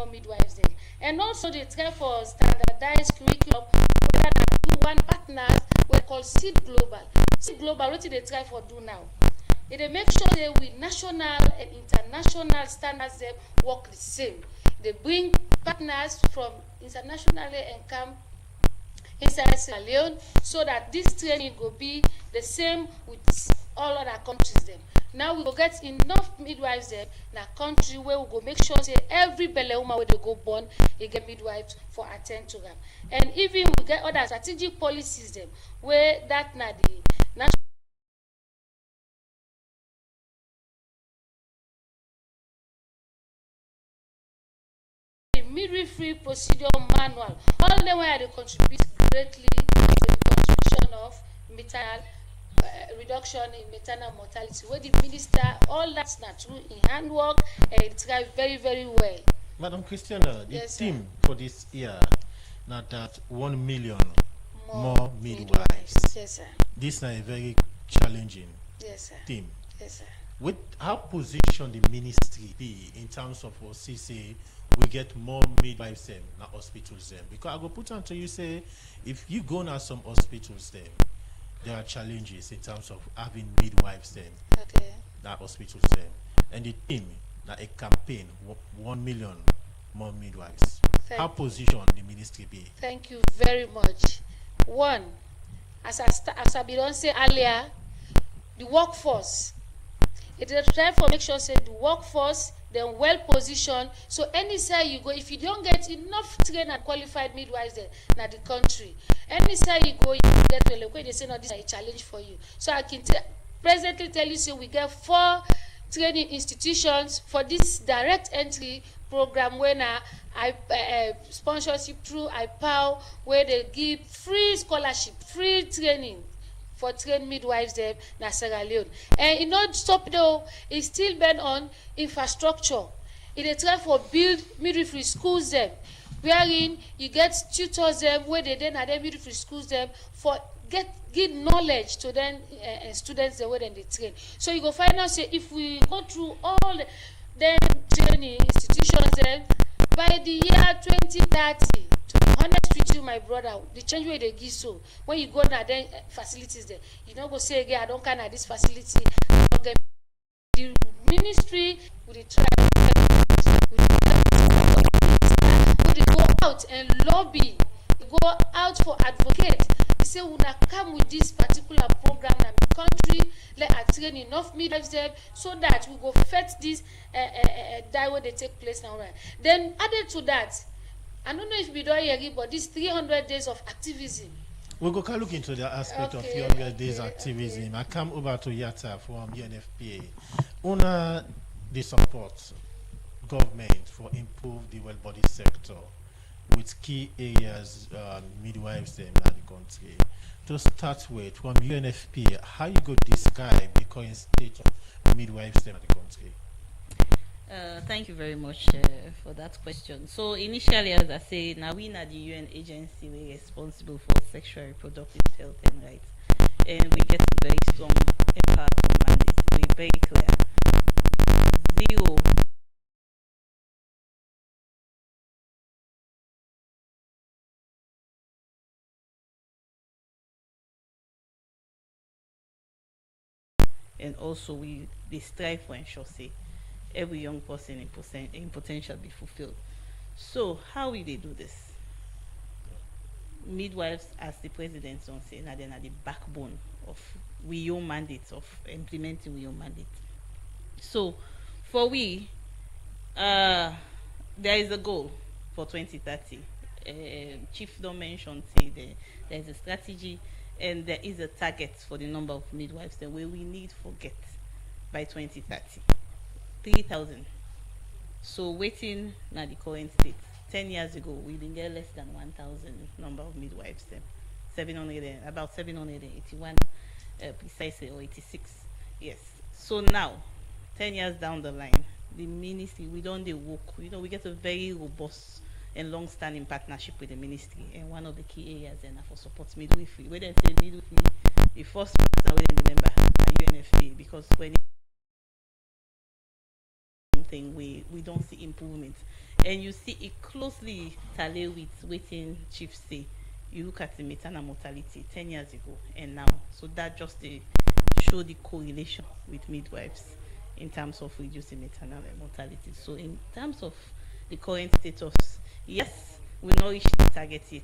more midwives there. And also they try for standardized curriculum, whether na do one partners we call Seed Global. Seed Global, what they try for do now? They make sure that we national and international standards them work the same. They bring partners from internationally and come inside Sierra Leone so that this training will be the same with all other countries them. Now we will get enough midwives there in a country where we go make sure say every belle woman where they go born, they get midwives for attend to them. And even we get other strategic policies them where that na the national midwifery procedure manual. All them where they contribute greatly to the contribution of maternal reduction in maternal mortality. Where the minister, all that's not true in handwork and it try very, very well. Madam Christiana, the Yes, theme for this year, not that 1 million more midwives. Yes, sir. This is a very challenging Yes, sir. theme. Yes, sir. With how position the ministry be in terms of what say we get more midwives them, not hospitals them? Because I go put on to you say if you go now some hospitals them, there are challenges in terms of having midwives them, Okay. not hospitals them. And the theme, that a campaign, 1 million more midwives. How position the ministry be? Thank you very much. One, as I been say earlier, the workforce. It is try for make sure say the workforce then well positioned. So any side you go, if you don't get enough trained and qualified midwives there in the country, any side you go, you get well. They say no, this is a challenge for you. So I can presently tell you, say we get 4 training institutions for this direct entry program when I sponsorship through IPAO, where they give free scholarship, free training for trained midwives there in Sierra Leone. And it not stop though, it still been on infrastructure. It try for build midwifery schools them, wherein you get tutors them where they then at their midwifery schools them for give knowledge to them students the way then they train. So you go find out say if we go through all the training institutions then by the year 2030, to be honest with you, my brother, the change way they give so when you go now then facilities there, you don't go say again I don't kind of this facility. Okay. The ministry will try will go out and lobby, go out for advocate. They say we na come with this particular program in the country, let us train enough midwives there so that we go fetch this die where they take place now. Right? Then added to that, I don't know if we don't hear it, but this 300 days of activism. We'll go look into the aspect of Okay, 300 days activism. I come over to Yatta from UNFPA. Una the support government for improve the well body sector with key areas midwives them in the country. To start with, from UNFPA, how you go describe the current state of midwives them in the country? Thank you very much for that question. So initially, as I say, now we are the UN agency we're responsible for sexual reproductive health and rights, and we get a very strong and powerful mandate. We're very clear. Zero. And also we strive for ensure say every young person in potential be fulfilled. So how will they do this? Midwives, as the president don't say, now they're the backbone of we own mandates of implementing we own mandate. So for we, there is a goal for 2030. Chief don't mention say there is a strategy and there is a target for the number of midwives that we need for get by 2030. 3,000. So waiting now the current state. 10 years ago, we didn't get less than 1,000 number of midwives. Them 781 precisely, or 86. Yes. So now, 10 years down the line, the ministry we don't work. We get a very robust and long-standing partnership with the ministry, and one of the key areas then for support midwifery. Where they say midwifery, the first partner within the member at UNFPA, because when something we don't see improvement, and you see it closely tally with waiting chief say. You look at the maternal mortality 10 years ago and now, so that just show the correlation with midwives in terms of reducing maternal mortality. So in terms of the current status, yes, we not reach the target yet,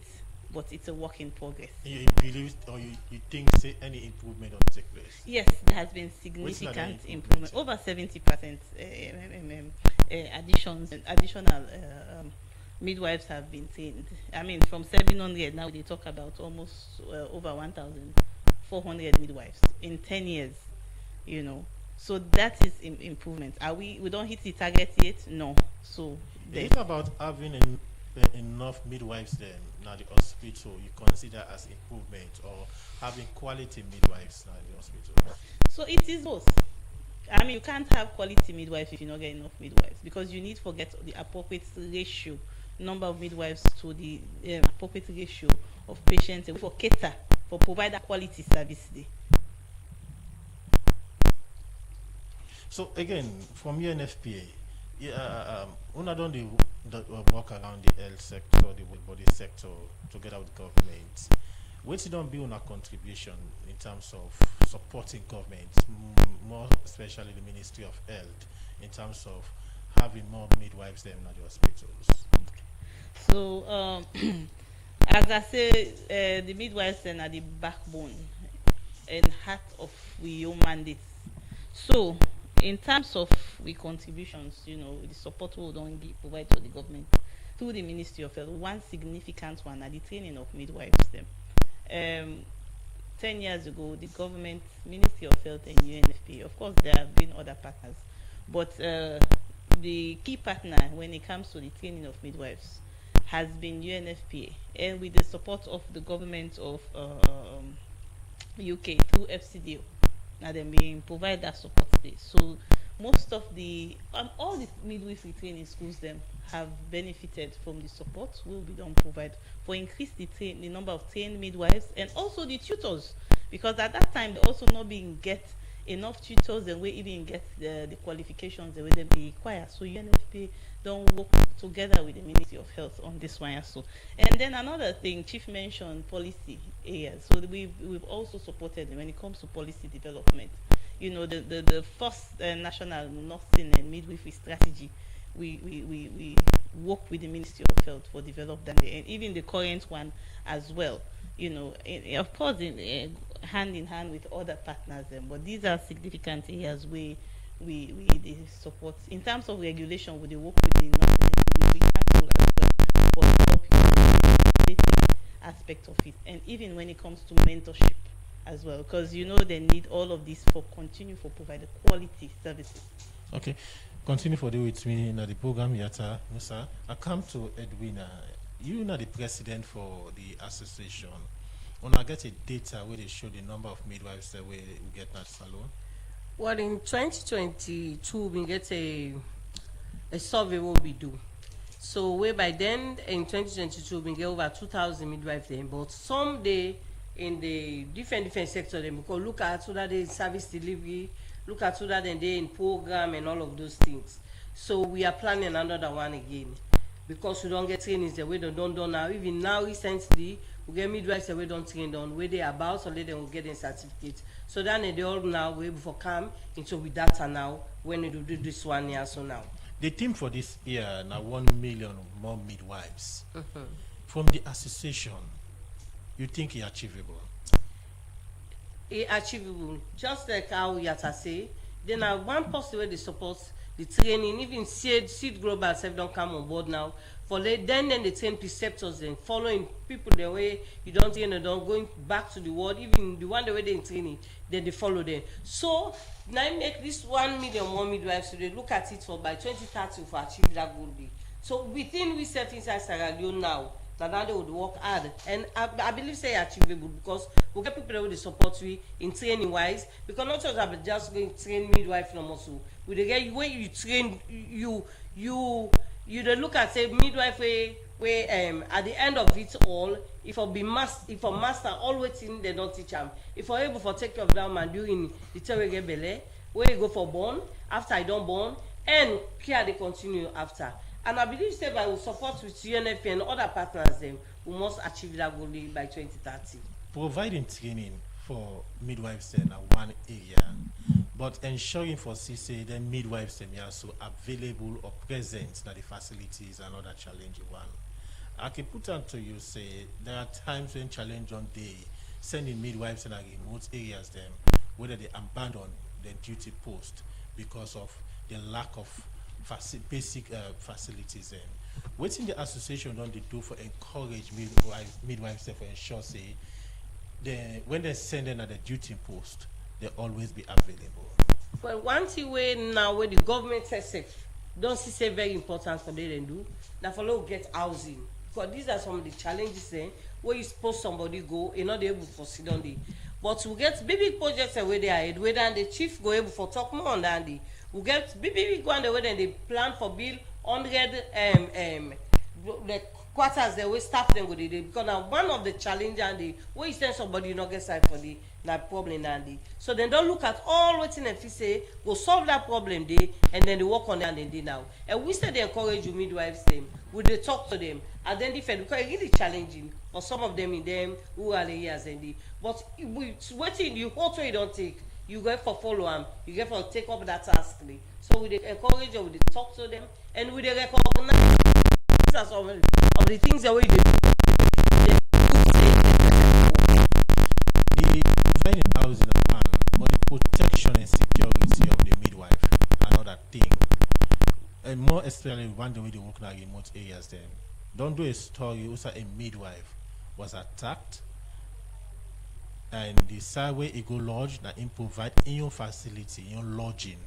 but it's a work in progress. You believe or you think say any improvement will take place? Yes, there has been significant improvement, over 70% additional midwives have been trained. I mean, from 700 now they talk about almost over 1,400 midwives in 10 years. You know, so that is improvement. Are we don't hit the target yet? No. So it's about having enough midwives then now the hospital you consider as improvement, or having quality midwives now in the hospital? So it is both. I mean, you can't have quality midwives if you not get enough midwives, because you need to get the appropriate ratio, number of midwives to the appropriate ratio of patients for cater for provide that quality service there. So again, from UNFPA, una done the work around the health sector, the body sector, together with government. What's don't be on a contribution in terms of supporting government, more especially the Ministry of Health, in terms of having more midwives than at the hospitals? So, as I say, the midwives are the backbone and heart of your mandate. So, in terms of we contributions, you know, the support we don't provide to the government through the Ministry of Health, one significant one are the training of midwives. Them 10 years ago, the government, Ministry of Health and UNFPA, of course, there have been other partners, but the key partner when it comes to the training of midwives has been UNFPA, and with the support of the government of UK through FCDO. Now then being provide that support today. So most of the all the midwifery training schools them have benefited from the support will be done provide for increase the number of trained midwives and also the tutors, because at that time they also not being get enough tutors and we even get the qualifications the way they be required. So UNFPA don't work together with the Ministry of Health on this one also. And then another thing, Chief mentioned policy areas. So we've also supported when it comes to policy development. You know, the first national nursing and midwifery strategy, we work with the Ministry of Health for development, and even the current one as well. You know, of course, hand in hand with other partners, but these are significant areas where we support. In terms of regulation, we work with the nursing council as well for the aspect of it, and even when it comes to mentorship as well, because you know they need all of this for continue for provide quality services. Okay, continue for the with me in the program. Yata Musa, I come to Edwina. You know the president for the association. When I get a data where they show the number of midwives that we get at salon. Well, in 2022, we get a survey what we do. So way by then in 2022 we get over 2,000 midwives then, but some day in the different sectors then because look at so that they service delivery, look at so that they in program and all of those things. So we are planning another one again because we don't get trainings the way they don't do now. Even now recently we get midwives the way don't train on where they are about so let them get a certificate. So then they all now we before come into with data now when they do this one year so now. The theme for this year now 1 million more midwives. From the association, you think it's achievable? It's achievable. Just like how Yata say, then one person where they support the training, even Seed Global self don't come on board now. For then they train preceptors and following people the way you don't train and don't going back to the world, even the one the way they training, then they follow them. So now make this 1 million more midwives so they look at it for by 2030 for achieve that goal. So within we set inside Sierra Leone now they would work hard, and I believe say achievable because we get people with the support we in training wise, because not just going to train midwife no more. So we get where you train you don't look at say midwife where at the end of it all, if I be master always in they don't teach them. If I able for take care of that man during the time we get belly, where you go for born, after I don't born, and care they continue after. And I believe say by we support with UNFP and other partners them, we must achieve that goal by 2030. Providing training for midwives in one area, but ensuring for CC the midwives them are also available or present at the facilities another challenging one. I can put on to you say there are times when challenge on day sending midwives in a remote areas them whether they abandon their duty post because of the lack of basic facilities them. Waiting the association don't they do for encourage midwives to ensure say when they send them at the duty post they always be available. Well, one thing way now where the government says don't see say very important for them to do now for them get housing, because these are some of the challenges where you suppose somebody go and not able to sit on the. But we get big projects where they are ahead, where then the chief go able for talk more on that. We get big one the way then they plan for build 100 the quarters the way staff them go dey because now one of the challenge and the way you send somebody you not get side for the that problem and the so then don't look at all waiting and say go solve that problem day and then they work on it and then they now and we say they encourage you midwives them we they talk to them identify because it's really challenging for some of them in them who are the years and the but waiting you also you don't take you go for follow them you get for take up that task so we they encourage you we they talk to them and we they recognize as some of the things that we do. The providing housing is one, but the protection and security of the midwife another thing. And more especially one the way they work in remote areas then. Don't do a story also a midwife was attacked and the side way it go lodge that in provide in your facility, in your lodging.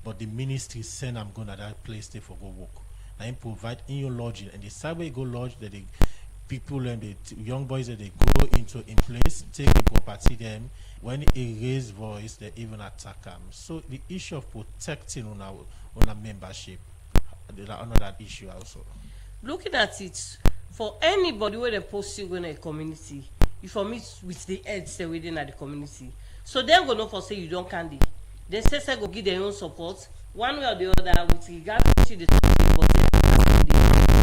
But the ministry send I'm going to that place there for go work. And provide in your lodging and the side way go lodge that the people and the young boys that they go into in place take the property them when it raise voice they even attack them. So the issue of protecting on our membership another issue also. Looking at it for anybody where they post you in a community you for meet with the heads within the community so they're gonna for say you don't candy they say go give their own support one way or the other with regard to the but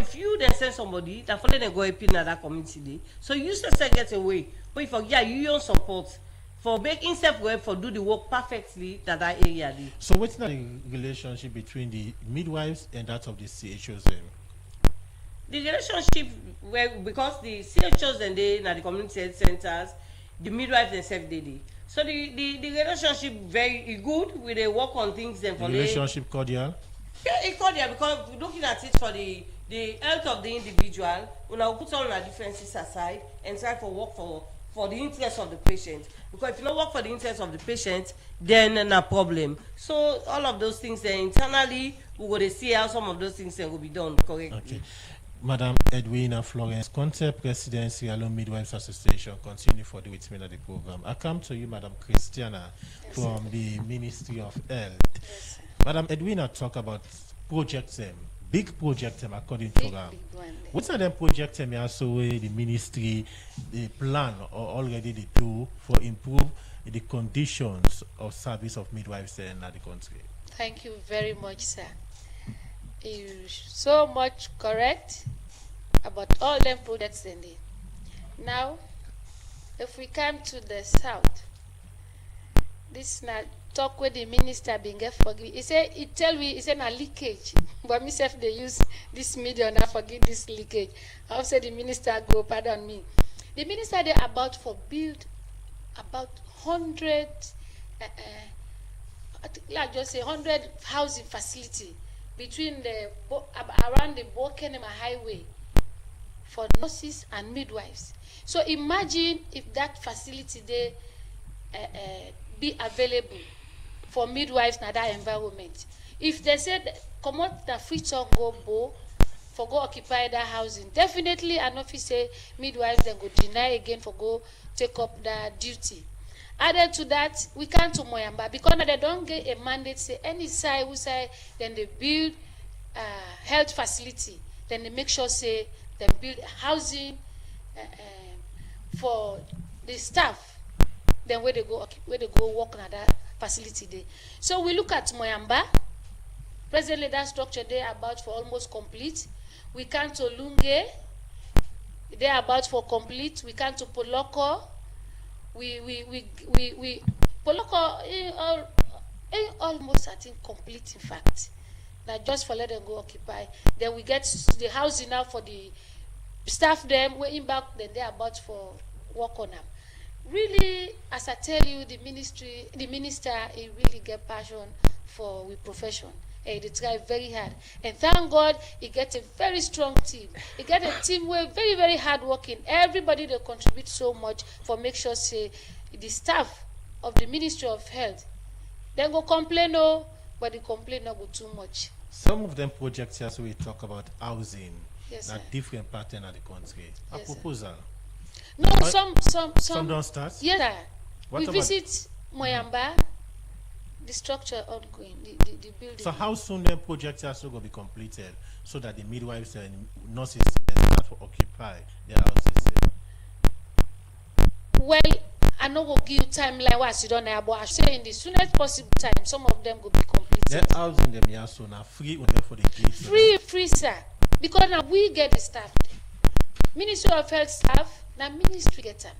if you then send somebody that follow them go up in that community day so you say get away but if yeah you own support for making self work for do the work perfectly that area day. So what's the relationship between the midwives and that of the CHOs then? The relationship where because the CHOs and they na the community health centers the midwives themselves they so the relationship very good we they work on things then for the relationship cordial. Yeah, it's cordial because looking at it for the health of the individual, we now put all our differences aside and try for work for the interest of the patient. Because if you don't work for the interest of the patient, then no problem. So all of those things internally, we will see how some of those things will be done correctly. Okay. Madam Edwina Florence Conte, President Sierra Leone Midwives Association, continue for the with me of the program. I come to you, Madam Christiana, from the Ministry of Health. Yes, Madam Edwina talk about projects big project according to her. What are them projects also where the ministry the plan or already they do for improve the conditions of service of midwives in the country? Thank you very much, sir. You so much correct about all them projects in it. Now, if we come to the south, this now talk with the minister being get forgive. He say he tell me he said na leakage. But myself they use this media and I forgive this leakage. I say the minister go pardon me. The minister they about for build about 100 like just say 100 housing facility between the around the Bokenema highway for nurses and midwives. So imagine if that facility they be available for midwives in that environment. If they said come out the free talk go for go occupy that housing, definitely an office say midwives then go deny again for go take up that duty. Added to that, we come to Moyamba because they don't get a mandate say any side who say then they build health facility, then they make sure say they build housing for the staff. Then where they go work in that facility there. So we look at Moyamba, Presently, that structure they about for almost complete. We come to Lunge, they are about for complete. We come to Poloko. We Poloko almost I think complete in fact. Now just for let them go occupy. Then we get the housing now for the staff them waiting back. Then they are about for work on them. Really, as I tell you, the minister, he really get passion for with profession. And they try very hard. And thank God, he gets a very strong team. He get a team where very, very hard working. Everybody they contribute so much for make sure say the staff of the Ministry of Health, they go complain but the complaint not go too much. Some of them projects here, so we talk about housing. Yes, That sir. different pattern of the country. A Yes, sir. proposal. No, But some don't start. Yes, sir. What We about- visit Moyamba, the structure ongoing, the building. So how soon the projects are going to be completed so that the midwives and nurses can start to occupy their houses? Well, I know will give you time like what you don't know, but I say in the soonest possible time, some of them will be completed. Their housing them here so now free only for the gates. Free, sir. Because now we get the staff. Ministry of Health staff, now ministry get them.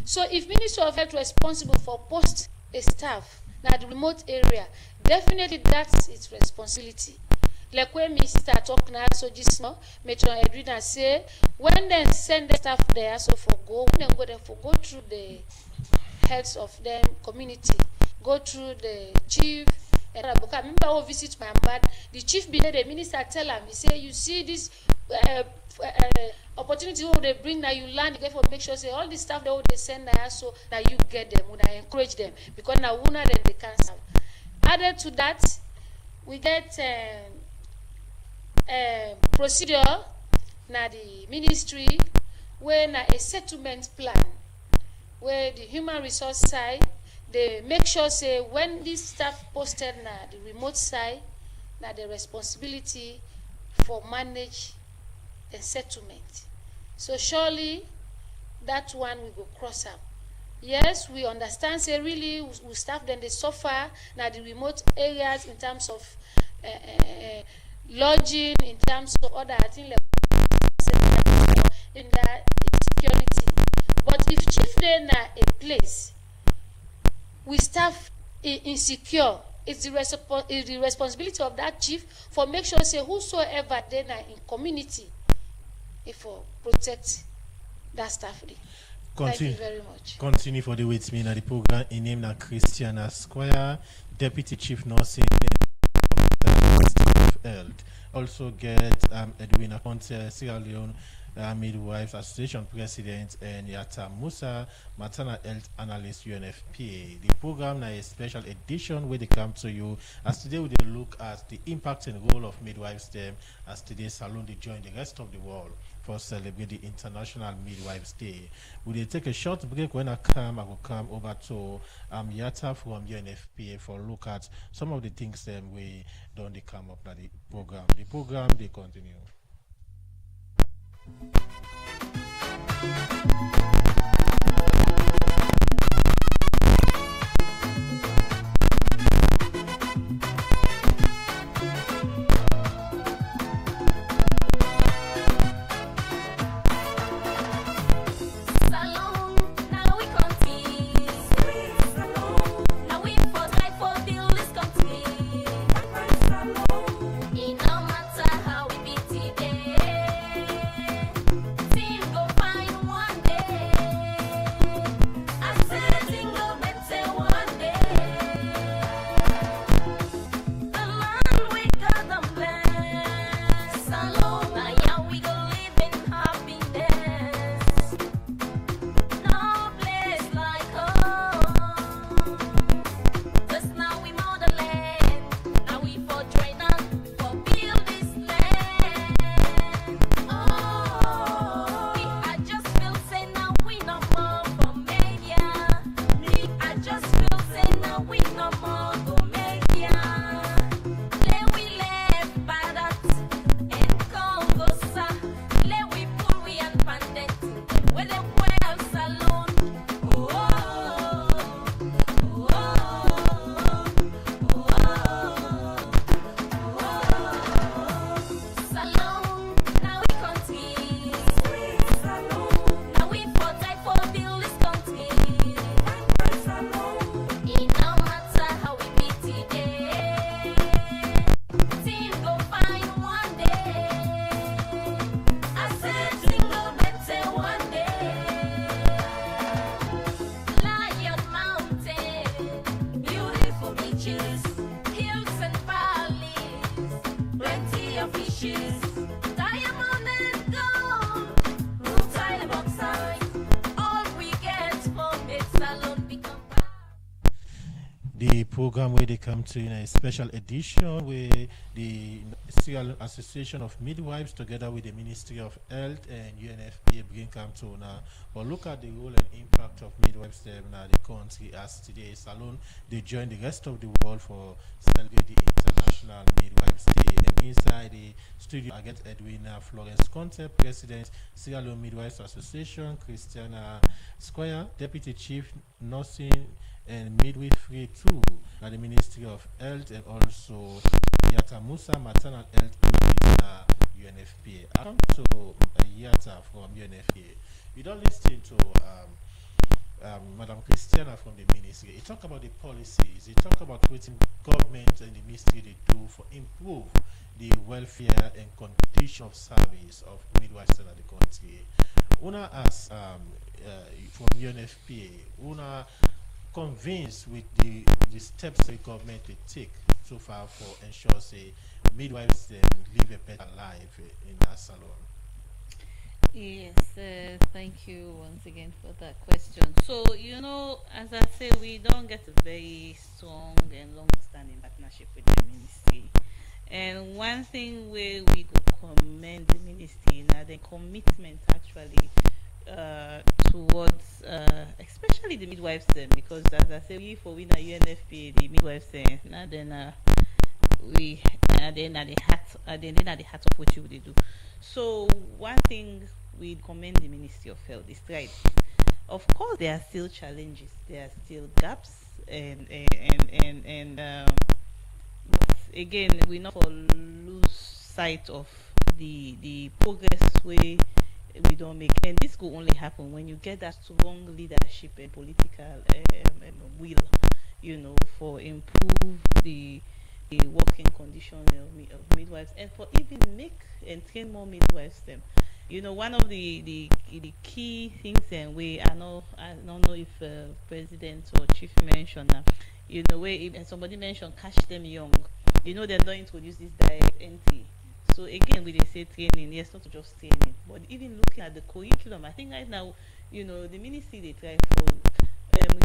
So if Ministry of Health responsible for post a staff now the remote area, definitely that's its responsibility. Like when Minister talk now, so just now, Metro Edwina say, when they send the staff there, so for go, when they go there for go through the health of them community, go through the chief. And I remember I visit my man, the chief be there, the minister tell him, he say, you see this opportunity what they bring now, you learn, you get for make sure say all the stuff that they send now, so now you get them, when I encourage them, because now una then they can't serve. Added to that, we get procedure now the ministry where now a settlement plan where the human resource side they make sure say when this staff posted na the remote side na the responsibility for manage the settlement. So surely that one we go cross up. Yes, we understand say really we staff then they suffer na the remote areas in terms of lodging, in terms of other things like in that insecurity. But if chief then a place we staff insecure, it's the responsibility of that chief for make sure say whosoever then in community for protect that staff. Thank you very much. Continue for the with me in the program. In name na Christiana Squire, Deputy Chief Nursing of Health. Also get Edwina Ponte, Sierra Leone Midwives Association President, and Yata Musa, Maternal Health Analyst, UNFPA. The program is a special edition where they come to you. As today we will look at the impact and role of midwives them as today's salon they join the rest of the world for celebrate the International Midwives Day. We will take a short break. When I will come over to Yata from UNFPA for a look at some of the things them we don't they come up na the program. The program they continue. It no matter how we beat it. the program where they come to in a special edition where the Serial Association of Midwives together with the Ministry of Health and UNFPA bring come to now. But look at the role and impact of midwives there in the country as today Salon they join the rest of the world for celebrate the International Midwives Day. And inside the studio I get Edwina Florence Conte, President Sierra Leone Midwives Association, Christiana Squire, Deputy Chief Nursing and Midwifery too at the Ministry of Health, and also Yata Musa, Maternal Health with UNFPA. I come to Yata from UNFPA. You don't listen to Madam Christiana from the ministry. He talk about the policies. He talk about what government and the ministry they do for improve the welfare and condition of service of midwives in the country. Una as from UNFPA, una convinced with the steps the government they take so far for ensure say midwives live a better life in that salon. Yes, thank you once again for that question. So, as I say, we don't get a very strong and long-standing partnership with the ministry. And one thing where we could commend the ministry now the commitment actually towards especially the midwives because as I say we for we UNFPA the midwives now then we then at the heart of what you would do. So one thing we commend the Ministry of Health is right. Of course there are still challenges, there are still gaps and but again we not for lose sight of the progress we don't make, and this could only happen when you get that strong leadership and political will, for improve the working condition of midwives and for even make and train more midwives them. One of the key things and I don't know if President or Chief mentioned where if somebody mentioned catch them young, they're not introduce this direct entry. So again, we they say training, yes, not just training, but even looking at the curriculum. I think right now, the ministry they try for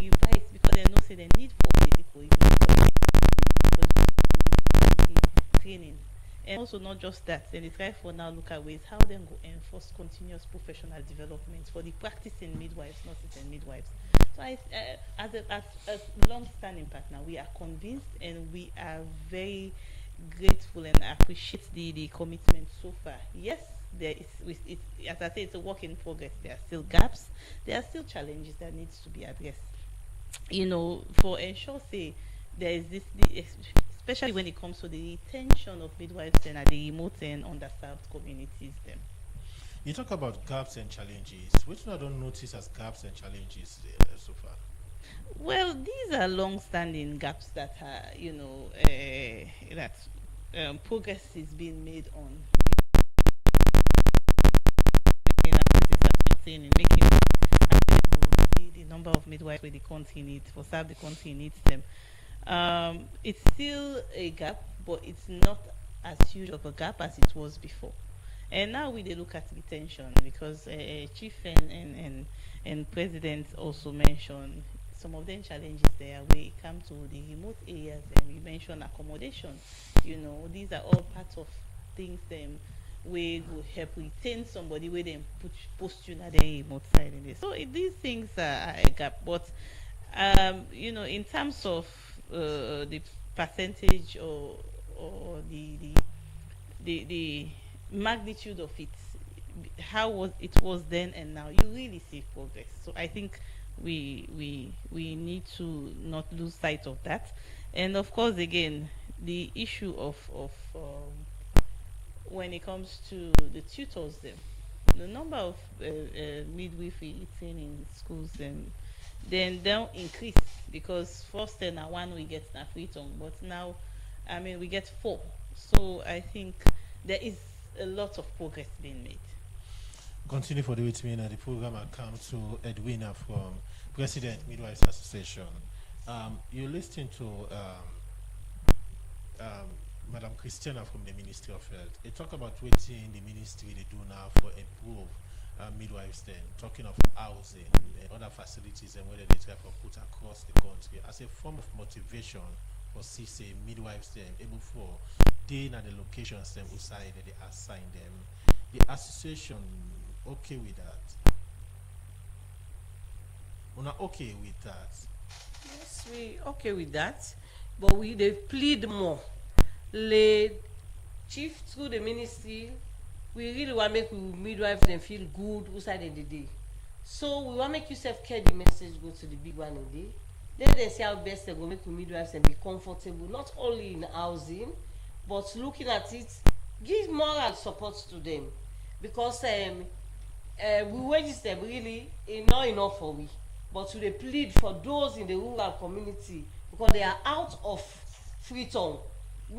revise because they know say they need for basic curriculum, for training, and also not just that. Then they try for now look at ways how they go enforce continuous professional development for the practicing midwives, nurses and midwives. So as a long-standing partner, we are convinced and we are very grateful and appreciate the commitment so far. Yes, there is as I say, it's a work in progress. There are still gaps, there are still challenges that needs to be addressed. For ensure say there is especially when it comes to the retention of midwives and at the remote and underserved communities them. You talk about gaps and challenges. Which one I don't notice as gaps and challenges so far? Well, these are long-standing gaps that are, that progress is being made on in making the number of midwives where the country needs for serve the country needs them. It's still a gap, but it's not as huge of a gap as it was before. And now we they look at retention because Chief and President also mentioned some of them challenges there where it comes to the remote areas and we mentioned accommodation. These are all parts of things where will help retain somebody where they post you at the remote side in this. So these things are a gap. But in terms of the percentage or the magnitude of it, how it was then and now, you really see progress. So I think we need to not lose sight of that. And of course, again, the issue of when it comes to the tutors, them, the number of midwifery training schools, then they'll increase because first then one we get na free tongue, but now we get 4. So I think there is a lot of progress being made. Continue for the with me and the program. I come to Edwina from President Midwives Association. You're listening to Madam Christiana from the Ministry of Health. They talk about what the ministry they do now for improve midwives then, talking of housing and other facilities and whether they try to put across the country as a form of motivation for CC midwives then able for they at the locations them outside that they assign them. The association okay with that? We're not okay with that. Yes, we okay with that, but we they plead more. The chief through the ministry, we really want make midwives them feel good outside in the day. So we want make you self care the message go to the big one in the day. Let them see how best they go make midwives and be comfortable, not only in housing, but looking at it, give moral support to them, because we wages them really not enough for we, but we dey plead for those in the rural community because they are out of freedom.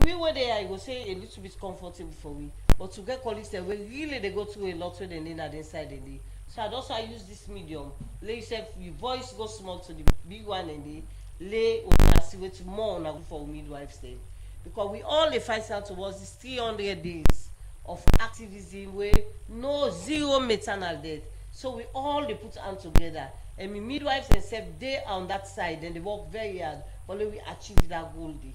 We were there, I go say a little bit comfortable for we, but to get colleagues there, we really they go through a lot when they need at inside the day. So I'd also use this medium. Lay yourself, your voice go small to the big one and the lay on see what more on for midwives then. Because we all dey fight out towards these 300 days of activism where no zero maternal death. So we all dey put hands together. And me midwives themselves they on that side and they work very hard, but we achieve that goal day.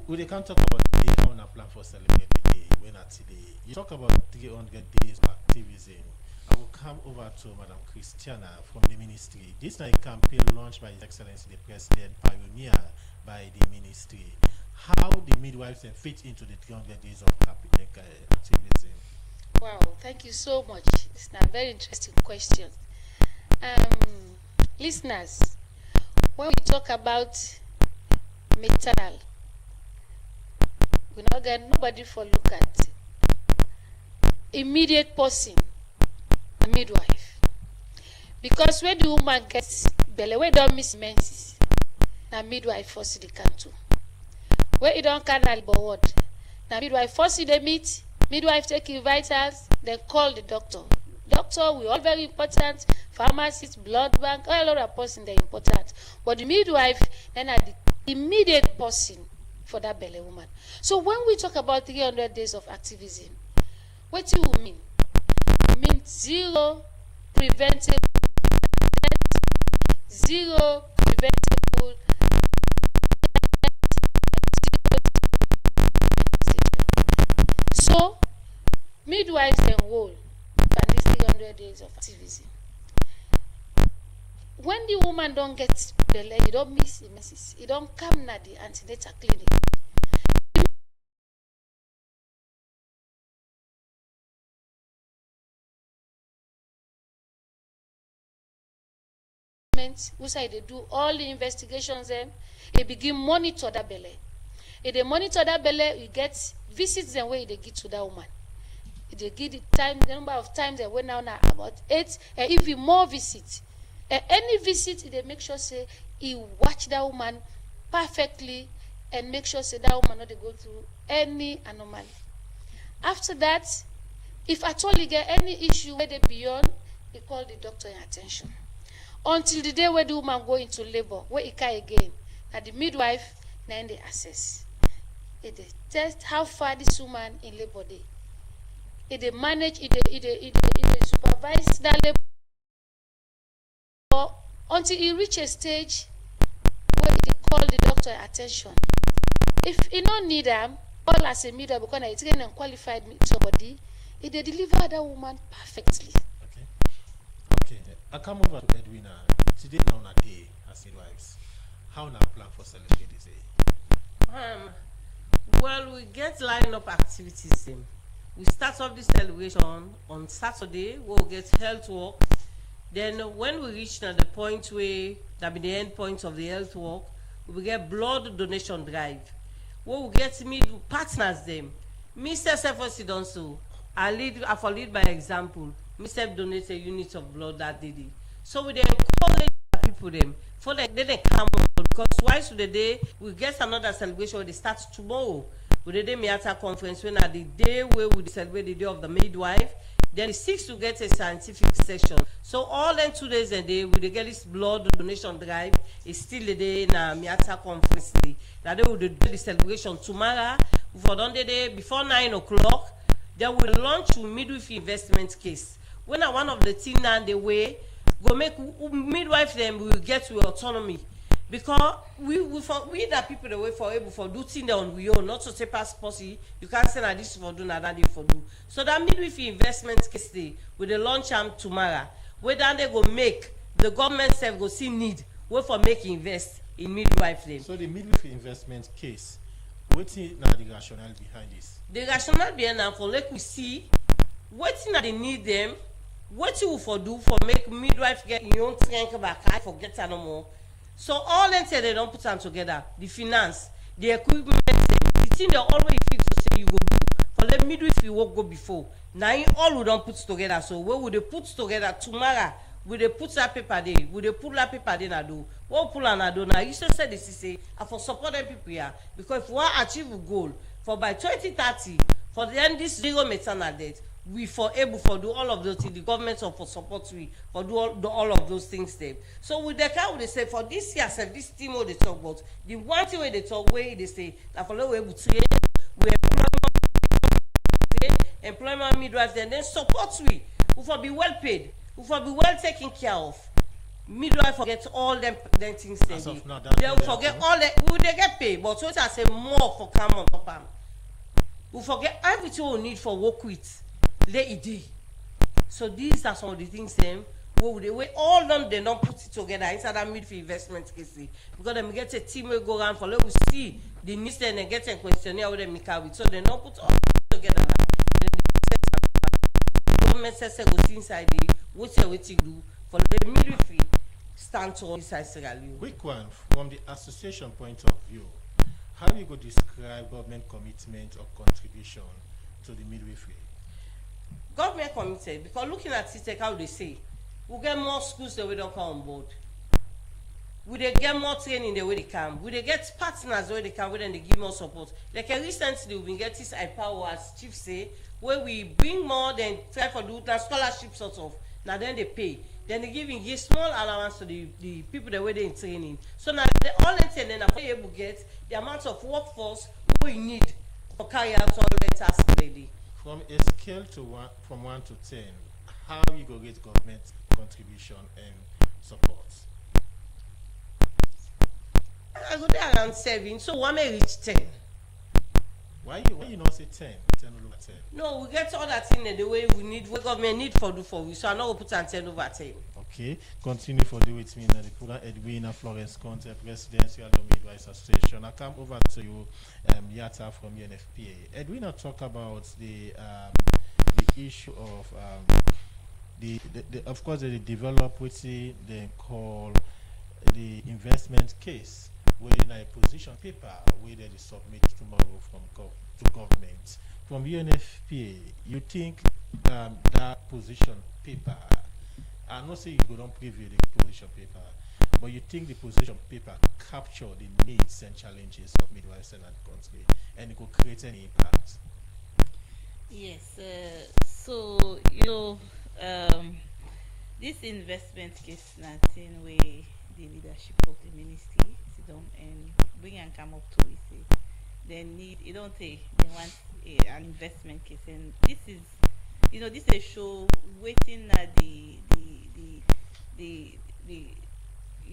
We can't talk about the day on a plan for celebrating the day when at today. You talk about 300 days of activism. I will come over to Madam Christiana from the ministry. This is a campaign launched by His Excellency the President, pioneered by the ministry. How the midwives then fit into the 300 days of activism? Wow, thank you so much. It's a very interesting question. Listeners, when we talk about maternal, we not get nobody for look at immediate person, a midwife. Because when the woman gets belly, where don't miss menses, na midwife first the can too. Where it don't canal board, na midwife first the meet, midwife taking vitals, then call the doctor. Doctor, we all very important. Pharmacist, blood bank, all other person they're important. But the midwife then are the immediate person for that belly woman. So when we talk about 300 days of activism, what do you mean? It means zero preventable death, zero preventable so midwives enroll for these 300 days of activism. When the woman don't get belly, you don't miss the messages. You don't come na the antenatal clinic. Which side they do all the investigations, then they begin monitor that belly. If they monitor that belly, you get visits and where they give to that woman. If they give the time, the number of times they went down about 8, and even more visits. Any visit, they make sure say he watch that woman perfectly and make sure say that woman not they go through any anomaly. After that, if at all you get any issue where they beyond, they call the doctor in attention. Until the day where the woman go into labor, where it can again, and the midwife then they assess. If they test how far this woman in labor day. If they manage, if they supervise that labor until he reach a stage where they call the doctor attention. If he don't need them, all as a midwife because it's getting unqualified somebody, if they deliver that woman perfectly. Okay. I come over to Edwina. Today now on a day as midwives. How now plan for celebrating this day? Well, we get line up activities. We start off this celebration on Saturday. We'll get health work. Then when we reach now the point where that be the end point of the health work, we will get blood donation drive. We will get meet partners them. Mr. Sefosi done so. I lead by example. Mr. donate a unit of blood that day. So we then encourage people them for they come on because twice to the day we get another celebration where they start tomorrow. With the day Miata conference when at the day where we celebrate the day of the midwife. Then the 6th to get a scientific session. So all then 2 days a day with the get this blood donation drive is still the day na Miata conference day. That day we do the celebration tomorrow. For the day before 9 o'clock, then we launch to midwifery investment case. When na one of the thing now the way go make midwife them will get to autonomy, because we that people the way for able for do things on we own, not to say pass policy. You can't say that this for do, na that for do. So that midwifery investment case day with the launch am tomorrow, where then they go make the government self go see need where for make invest in midwife them. So the midwifery investment case, what's the rationale behind this? The rationale behind now for like we see wetin na they need them, wetin we for do for make midwife get im own strength back, I forget no more. So all them say they don't put them together, the finance, the equipment, the thing they always fit to say you go do for the midwifery work go before. Now all we don't put together. So what would they put together tomorrow? Will they put that paper there? Will they put that paper there na do? What pull na do now? You still say this is say I for support them people here, because if we want achieve a goal for by 2030 for the end this zero maternal death, we for able for do all of those things. The government of for support we for do all of those things there. So with the kind they say for this year, this team what they talk about, the one thing where they talk where they say that for the way we train, we employment midwives, and then support we for be well paid, who for be well taken care of. Midwife forget all them things they do. They'll forget all that. Will they get paid? But so I say more for come on top am. We forget everything we need for work with. Let it do. So these are some of the things them where they way all them they don't put it together inside that midwifery investment case. Because them get a team will go around for let we see the needs then they get a questionnaire with them with. So they don't put all together. The government says go see inside the what you do for the midwifery stand to inside Sierra Leone. Quick one from the association point of view. How you go describe government commitment or contribution to the midwifery? Government committed, because looking at it, how they say, we get more schools that we don't come on board. We they get more training the way they can. We they get partners the way they can, when they give more support. Like recently, we've been getting this iPower, as Chief say, where we bring more than try for do that scholarship sort of. Now then they pay. Then they give small allowance to the people that were in training. So now they all and then are able to get the amount of workforce we need for carry out all the tasks ready. From a scale to from 1 to 10, how you go get government contribution and support? I go there around 7, so one may reach 10. Why you not say 10? 10 over 10. No, we get all that thing in the way we need, what government need for do for we. So I know we put on 10 over 10. Okay, continue for the with me now. The Pura Edwina Florence Conte, Presidential Midwives Association. I come over to you, Yata from UNFPA. Edwina talk about the issue of the of course they develop what they call the investment case, where in a position paper where they submit tomorrow to government. From UNFPA, you think that position paper, I not say you go don't preview the position paper, but you think the position paper capture the needs and challenges of midwives in that country, and it could create any impact? Yes. So this investment case, nothing where the leadership of the ministry sit down and bring and come up to it. Say they need. It don't take. They want an investment case, and this is, this is a show waiting at the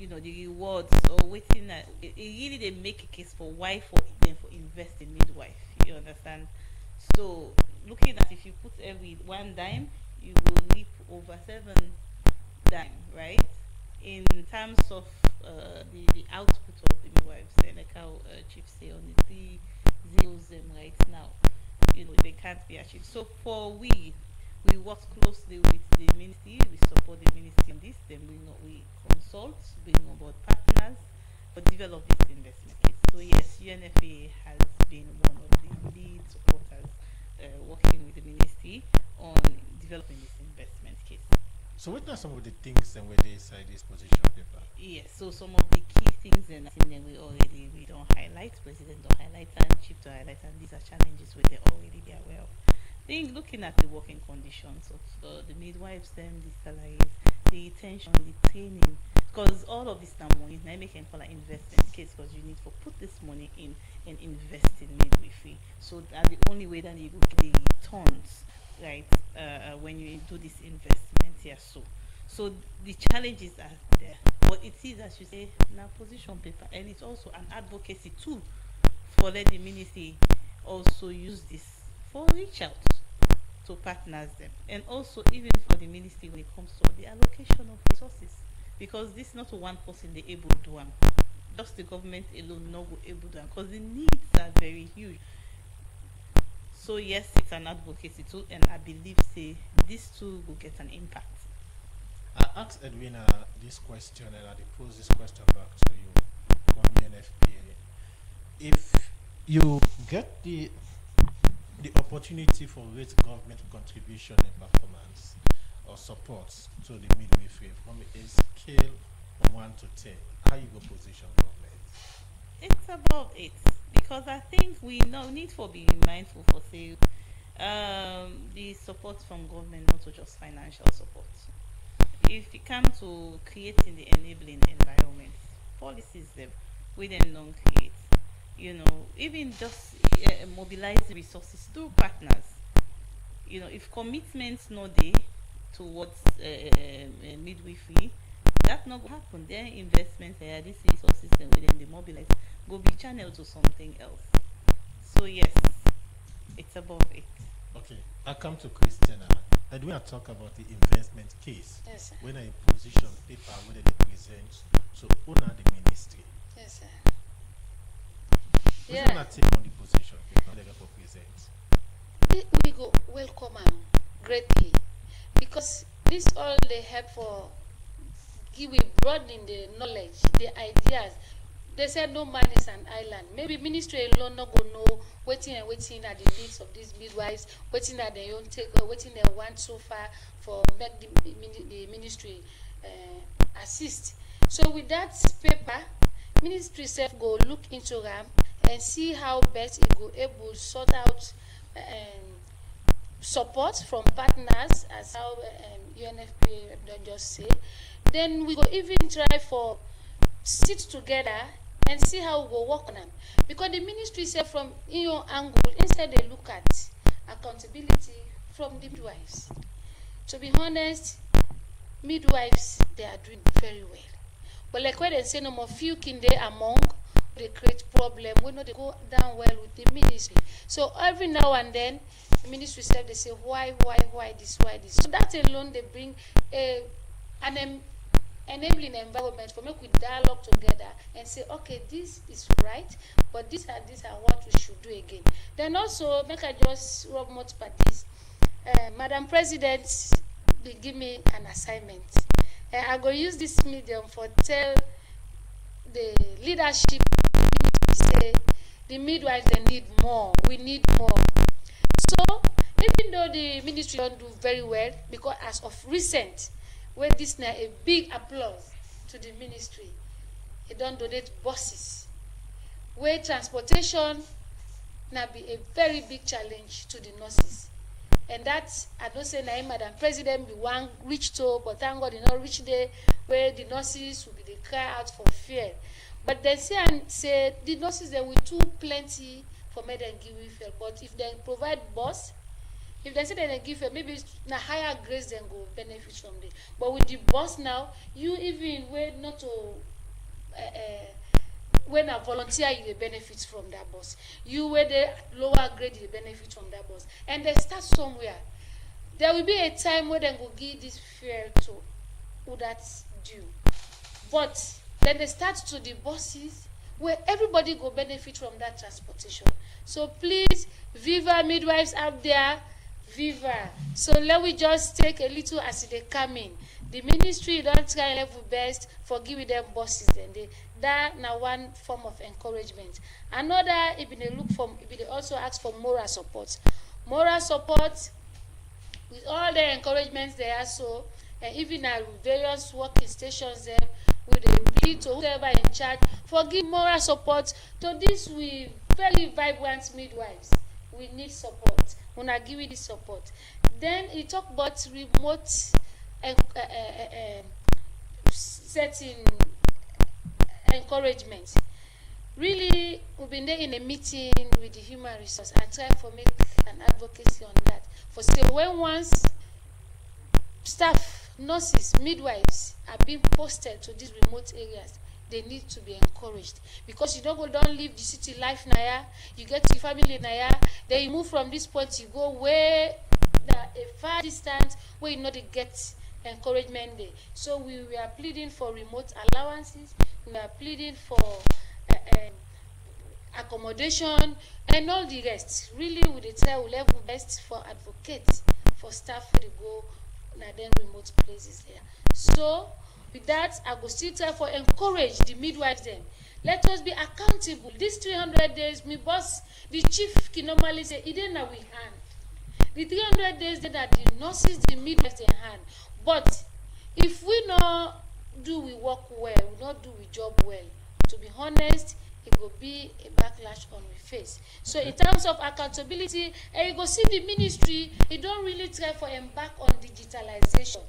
rewards, or waiting at it really they make a case for why for them for invest in midwife. You understand? So looking at if you put every one dime, you will reap over 7 dime, right? In terms of the output of the midwives, and like how Chief say on the 3 zeros right now, they can't be achieved. So for we work closely with the ministry, we support the ministry on this, then we consult, bring on board partners, but develop this investment case. So yes, UNFPA has been one of the lead supporters working with the ministry on developing this investment case. So what are some of the things and where they cite this position paper? Yes, so some of the key things and then we don't highlight, President don't highlight, and Chief to highlight, and these are challenges we they already be aware of. Think looking at the working conditions of the midwives, them, the salaries, the retention, the training, because all of this now money now make call an investment case because you need to put this money in and invest in midwifery. So that's the only way that you will get the returns, right? When you do this investment here, so the challenges are there, but it is, as you say, now position paper, and it's also an advocacy tool for let the ministry also use this for reach out to partners them, and also even for the ministry when it comes to the allocation of resources, because this is not one person they able to do them. Just the government alone not go able to do them because the needs are very huge. So yes, it's an advocacy tool, and I believe say this tool will get an impact. I asked Edwina this question, and I pose this question back to you from UNFPA. If you get the opportunity for raise government contribution and performance or support to the midwifery from a scale from 1 to 10, how you go position government? It's about 8 because I think we now need to be mindful for say the support from government, not to just financial support. If you come to creating the enabling environment, policies them we then don't create. You know, even just mobilizing resources through partners. You know, if commitments no day towards midwifery, that not go happen. Then investments, this resources and within the mobilize go be channeled to something else. So yes, it's above it. Okay, I come to Christiana. And when I talk about the investment case, Yes, sir. when I position paper whether they present to owner the ministry, Yes, sir. what's Yeah. gonna take on the position paper they go present? We go welcome am greatly because this all they help for give we broadening the knowledge, the ideas. They said no man is an island. Maybe ministry alone not go know waiting and waiting at the needs of these midwives, waiting at their own take, waiting they want so far for make the ministry assist. So with that paper, ministry self go look into them and see how best it go able sort out support from partners, as how UNFPA don't just say. Then we go even try for sit together and see how we go work on them. Because the ministry said from your angle, instead they look at accountability from the midwives. To be honest, midwives, they are doing very well. But like when they say no more few kin they among, they create problem, we know they go down well with the ministry. So every now and then, the ministry said they say why this. So that alone they bring an enabling environment for make we dialogue together and say, okay, this is right, but these are what we should do again. Then also make I just rub more by this. Madam President, they give me an assignment. I go use this medium for tell the leadership say the midwives they need more. We need more. So even though the ministry don't do very well, because as of recent, where this now a big applause to the ministry, it don't donate buses. Where transportation now be a very big challenge to the nurses. And that I don't say now Madam President be one reach to, but thank God you not reach there where the nurses will be the cry out for fear. But they say and say the nurses they will too plenty for me than give welfare. But if they provide bus, if they say they give it, maybe na higher grades then go benefit from it. But with the bus now, you even where not to when a volunteer you benefit from that bus. You where the lower grade you benefit from that bus. And they start somewhere. There will be a time where they go give this fare to who that's due. But then they start to the buses where everybody go benefit from that transportation. So please, Viva midwives out there, Viva. So let we just take a little as they come in. The ministry don't try level best for giving them buses. Then that now one form of encouragement. Another, if they look for, if they also ask for moral support. Moral support with all the encouragements they are so, and even at various working stations there, with a plea to whoever in charge for give moral support to this we very vibrant midwives. We need support. When I give you this support, then he talk about remote setting encouragement. Really, we've been there in a meeting with the human resource. I try for make an advocacy on that. For say when once staff, nurses, midwives are being posted to these remote areas, they need to be encouraged, because you don't live the city life naya, you get your family naya, then you move from this point, you go way a far distance where you know they get encouragement there. So we are pleading for remote allowances, we are pleading for accommodation and all the rest. Really, we try we level best for advocates for staff to go na them remote places there. So with that, I go still try for encourage the midwives them. Let us be accountable. These 300 days, me boss, the chief can normally say, it ain't we hand. The 300 days that the nurses, the midwives, they hand. But if we not do we work well, we not do we job well, to be honest, it will be a backlash on we face. So in terms of accountability, and you go see the ministry, it don't really try for embark on digitalization.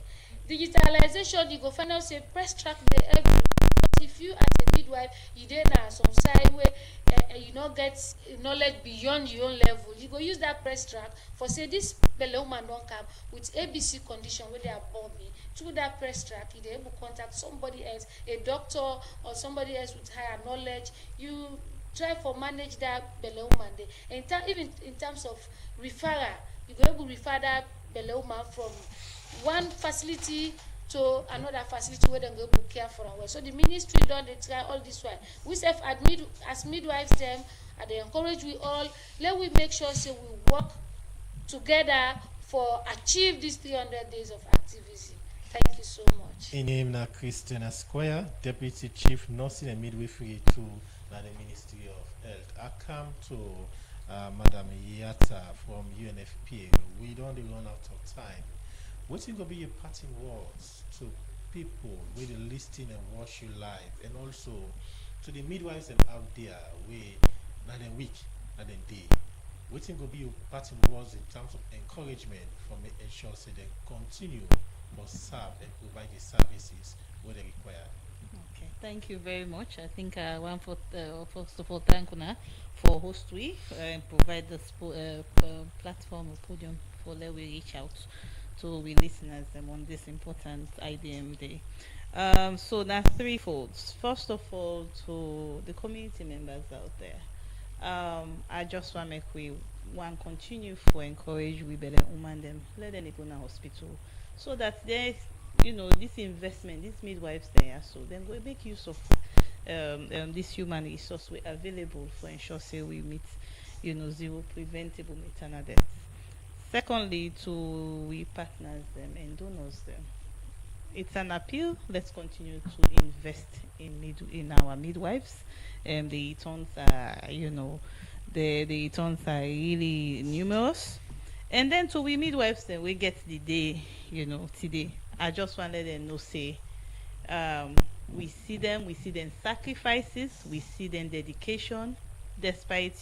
Digitalization, you go find out say press track the everywhere. But if you as a midwife, you then are some side where you not get knowledge beyond your own level, you go use that press track for say this belle woman don't come with ABC condition where they are born me. Through that press track, you able to contact somebody else, a doctor or somebody else with higher knowledge. You try for manage that belle woman there. Even in terms of referral, you go able to refer that belle woman from one facility to another facility where they go to care for her. So the ministry done they try all this while. We self admit as midwives them, and they encourage we all. Let we make sure say we work together for achieve these 300 days of activism. Thank you so much. In name na Christina Square, Deputy Chief Nursing and Midwifery to the Ministry of Health. I come to Madam Yatta from UNFPA. We don't run out of time. What's going to be your parting words to people with the listening and watch you live, and also to the midwives and out there where not a week, not a day? What's going to be your parting words in terms of encouragement for me ensure so they continue to serve and provide the services where they require? Okay, thank you very much. I think first of all, thank Una for host we and provide this platform or podium for let we reach out to we listeners on this important IDM day. So now threefold. First of all, to the community members out there, I just want to make we want continue for encourage we better woman them let them go to hospital so that they this investment, these midwives there, so then we make use of this human resource we available for ensure say we meet zero preventable maternal deaths. Secondly, to we partners them and donors them, it's an appeal. Let's continue to invest in our midwives. The returns are the returns are really numerous. And then to we midwives then we get the day today. I just want to let them know say we see them sacrifices, we see them dedication, despite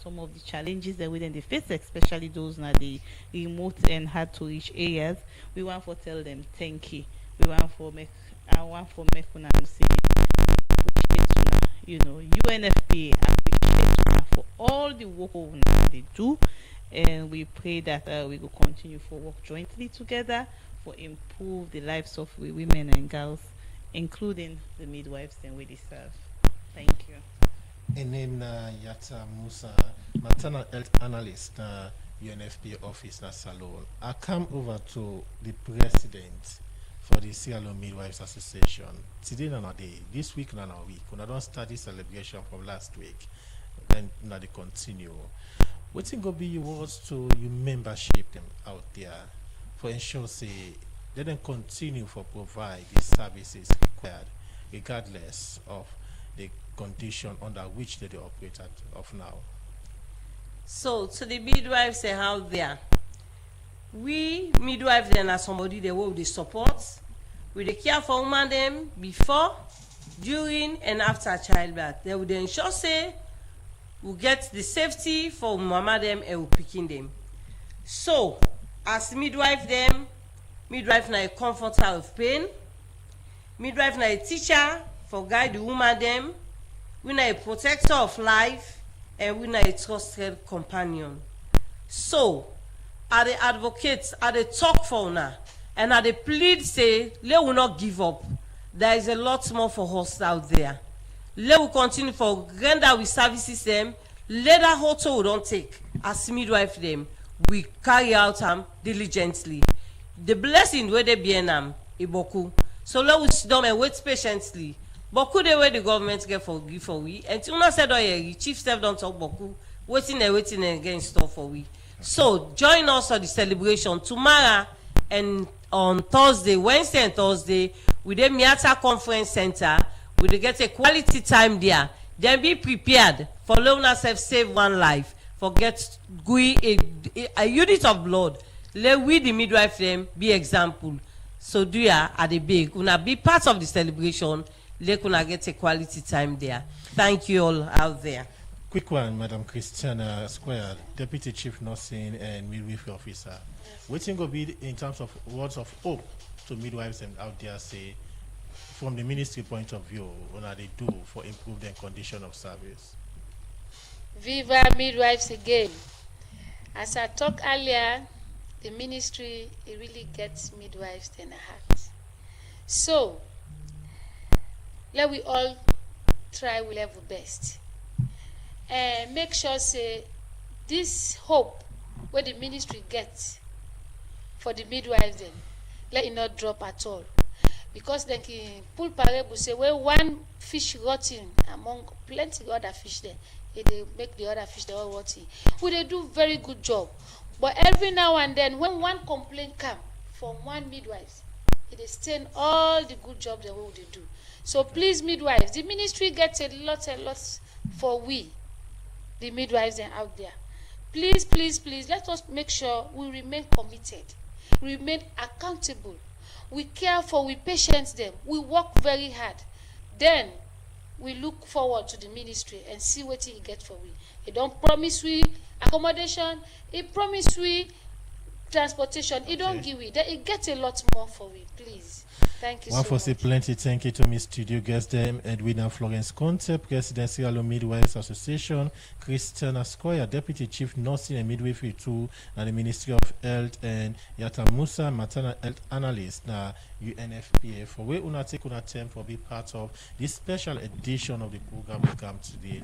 some of the challenges that we then they face, especially those now the remote and hard to reach areas. We want to tell them thank you. I want for make una say UNFPA appreciate una for all the work they do, and we pray that we will continue for work jointly together for improve the lives of we women and girls, including the midwives and we serve. Thank you. In name na Yatta Musa, maternal health analyst na UNFPA office na Salon. I come over to the president for the Sierra Leone Midwives Association. Today na day, this week na week. When I don't start this celebration from last week, then na they continue. What's going to be your words to your membership them out there for ensure say they then continue for provide the services required regardless of the condition under which they operate of now? So to the midwives out there, we midwives then are somebody they will the support, we the care for women them before, during and after childbirth. They would ensure say we get the safety for mama them and we picking them. So as midwife them, midwife na a comforter of pain. Midwife na a teacher for guide the woman dem. We na a protector of life, and we na a trusted companion. So, I dey advocate, I dey talk for una, and I dey plead say, let we not give up. There is a lot more for us out there. Let we continue for render we services them. Let that auto we don't take as midwife them. We carry out them diligently. The blessing where they be in them, iboku. So let we sit down and wait patiently. Boku the way the government get for give for we. And una said oh yeah, chief step don't talk boku. Waiting and again stuff for we. So join us on the celebration tomorrow and on Thursday, Wednesday and Thursday, with the Miata Conference Center. We dey get a quality time there. Then be prepared for let una save one life. Forget a unit of blood. Let we the midwife them be example. So do ya at the big. Una be part of the celebration. Let una get a quality time there. Thank you all out there. Quick one, Madam Christiana Square, Deputy Chief Nursing and Midwifery Officer. What will be in terms of words of hope to midwives and out there say, from the ministry point of view, what they do for improve their condition of service? Viva midwives again. As I talked earlier, the ministry, it really gets midwives in the heart. So, let we all try we level best. And make sure say this hope where the ministry gets for the midwives then, let it not drop at all. Because then pull parable say where one fish rotting among plenty other fish there, they make the other fish they all rotting. Well, they do very good job. But every now and then when one complaint come from one midwife, it is stain all the good job they do. So please midwives, the ministry gets a lot for we, the midwives are out there. Please, please, please, let us make sure we remain committed, remain accountable. We care for, we patient them, we work very hard. Then we look forward to the ministry and see what he get for we. He don't promise we accommodation, he promise we transportation, he don't give it. He get a lot more for we, please. Thank you One so for much. say plenty thank you to Miss Studio guest them, Edwina Florence Conte, Presidential Midwives Association, Christiana Squire, Deputy Chief Nursing and Midwifery 2, and the Ministry of Health, and Yata Musa, Maternal Health Analyst, na UNFPA. For we una take una time for be part of this special edition of the program we come today.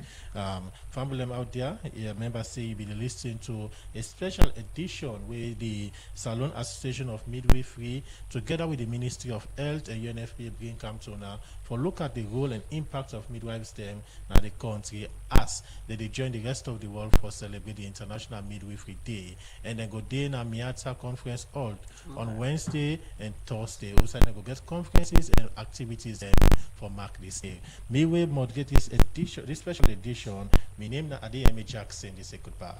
Family out there, yeah, members say you be listening to a special edition where the Salon Association of Midwifery, together with the Ministry of Health and UNFPA, bring come to now for look at the role and impact of midwives them in the country as they join the rest of the world for celebrate the International Midwifery Day, and then go day na Miata Conference Hall on Wednesday and Thursday. Also, then go get conferences and activities for mark this day. Me we moderate this edition, this special edition. My name na Adeyemi Jackson. They say goodbye.